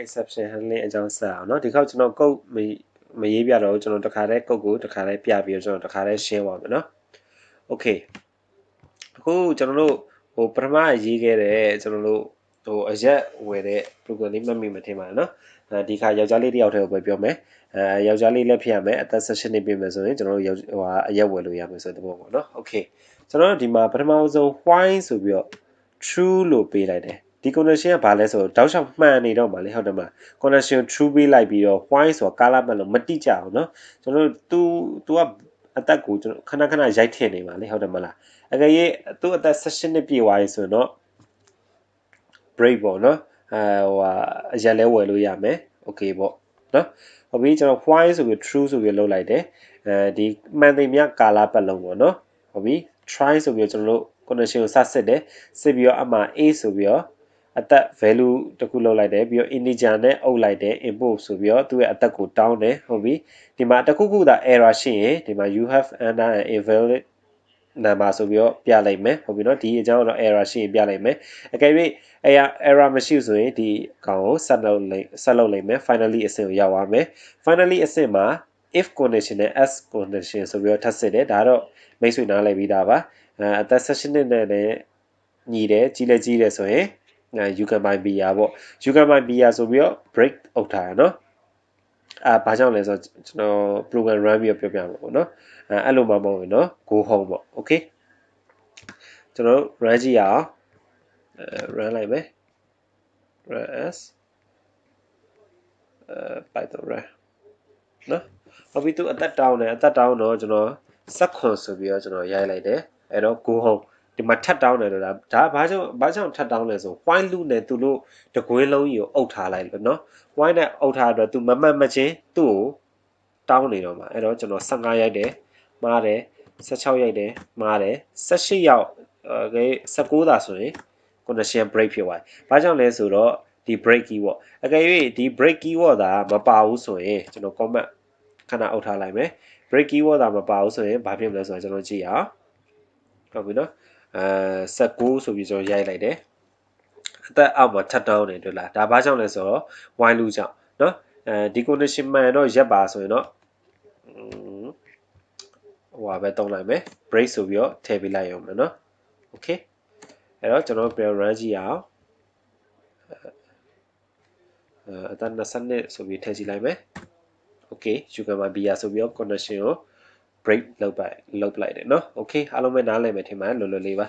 exception handling အကြောင်းဆက်အောင်เนาะဒီခေါက်ကျွန်တော်ကုတ်မရေးပြတော့ကျွန်တော်တခါတည်းကုတ်ကိုတခါတည်းပြပြီးတော့ကျွန်တော်တခါတည်းရှင်းပါမယ်เนาะ okay အခုကျွန်တော်တို့ပထမရေးခဲ့တဲ့ကျွန်တော်တို့အရက်ဝယ်တဲ့ program လေးမှတ်မိမထင်ပါနဲ့เนาะဒီခါယောက်ျားလေးတယောက်တည်းကိုပဲပြောမယ်ယောက်ျားလေးလည်းဖြစ်ရမယ်အသက်16နှစ်ပြည့်မယ်ဆိုရင်ကျွန်တော်တို့အရက်ဝယ်လို့ရမယ်ဆိုတဲ့သဘောပေါ့เนาะ okay ကျွန်တော်တို့ဒီမှာပထမဆုံး why ဆိုပြီးတော့ true လို့ပေးလိုက်တယ်ဒီ condition ကဘာလဲဆိုတော့တောက်လျှောက်မှန်နေတော့မှာလေဟုတ်တယ်မလား condition true ပေးလိုက်ပြီးတော့ why ဆိုတာကာလပတ်လုံးမတိကျအောင်เนาะကျွန်တော်တို့ तू ကအသက်ကိုကျွန်တော်ခဏခဏရိုက်ထည့်နေပါလေဟုတ်တယ်မလားအကယ်၍သူ့အသက်16နှစ်ပြည့်သွားပြီဆိုတော့ break ပေါ့နော်အရက်လဲဝယ်လို့ရမယ် okay ပေါ့နော်ဟုတ်ပြီကျွန်တော် why ဆိုပြီး true ဆိုပြီးလုပ်လိုက်တယ်ဒီမှန်သိမြကာလပတ်လုံးပေါ့နော်ဟုတ်ပြီ try ဆိုပြီးကျွန်တော်တို့ condition ကိုစစစ်တယ်စစ်ပြီးတော့အမှ a ဆိုပြီးတော့အသက် value တခုလောက်လိုက်တယ်ပြီးတော့ integer နဲ့အုပ်လိုက်တယ် input ဆိုပြီးတော့သူ့ရဲ့အသက်ကိုတောင်းတယ်ဟုတ်ပြီဒီမှာတခုခုသာ error ရှိရင်ဒီမှာ you have entered an invalid number ဆိုပြီးတော့ပြလိုက်မယ်ဟုတ်ပြီနော်ဒီအကြောင်းတော့ error ရှိရင်ပြလိုက်မယ်အကယ်၍ error မရှိဆိုရင်ဒီကောင်ကိုဆက်လုပ်လိုက်မယ် finally အဆင့်ကိုရောက်သွားမယ် finally အဆင့်မှာ if condition နဲ့ else condition ဆိုပြီးတော့ထပ်စစ်တယ်ဒါတော့မိတ်ဆွေနားလည်ပြီးသားပါအသက်16နှစ်နဲ့လည်းညီတယ်ကြီးလဲကြီးတယ်ဆိုရင်you can buy beer ပေါ့ you can buy beer ဆိုပြီးတော့ break အုပ်ထားရနော်ဘာကြောင့်လဲဆိုတော့ကျွန်တော် program run ပြီးတော့ပြောပြမှာပေါ့နော်အဲ့လိုမှမဟုတ်ဘူးเนาะ go home ပေါ့ okay ကျွန်တော် run ကြည့်ရအောင်run လိုက်မယ် run as python run เนาะဟုတ်ပြီသူအသက်တောင်းတယ်အသက်တောင်းတော့ကျွန်တော်ဆက်ခွန်ဆိုပြီးတော့ကျွန်တော်ရိုက်လိုက်တယ်အဲ့တော့ go home ဒီမှာထပ်တောင်းတယ်လို့ဒါဘာကြောင့်ထပ်တောင်းလဲဆို while loop နဲ့သူတို့တကွင်းလုံးကြီးကိုအုပ်ထားလိုက်လို့เนาะ while နဲ့အုပ်ထားတော့သူမမှတ်မချင်းသူ့ကိုတောင်းနေတော့မှာအဲ့တော့ကျွန်တော်15ရိုက်တယ်မှားတယ်16ရိုက်တယ်မှားတယ်18ရောက်19သာဆိုရင် condition break ဖြစ်သွားပြီ။ဘာကြောင့်လဲဆိုတော့ဒီ break key ပေါ့။အကယ်၍ဒီ break keyword သာမပါဘူးဆိုရင်ကျွန်တော် comment ခဏအုပ်ထားလိုက်မယ်။ break keyword သာမပါဘူးဆိုရင်ဘာဖြစ်မလဲဆိုတော့ကျွန်တော်ကြည့်အောင်။ဟုတ်ပြီနော်။19ဆိုပြီးကျွန်တော်ရိုက်လိုက်တယ်။အသက်အောက်မှာထပ်တောင်းနေတွေ့လား။ဒါဘာကြောင့်လဲဆိုတော့ while loop ကြောင့်နော်။ဒီ condition မှန်တော့ရက်ပါဆိုရင်တော့ဟိုပါပဲတုံးလိုက်မယ် break ဆိုပြီးတော့ထည့်ပေးလိုက်ရုံပဲเนาะ okay အဲ့တော့ကျွန်တော်ပြန် run ကြည့်အောင်အသက်20နှစ်ဆိုပြီးထည့်ကြည့်လိုက်မယ် okay you can buy beer ဆိုပြီးတော့ condition ကို break လုပ်လိုက်တယ်เนาะ okay အားလုံးပဲနားလည်မယ်ထင်ပါတယ်လွယ်လွယ်လေးပါ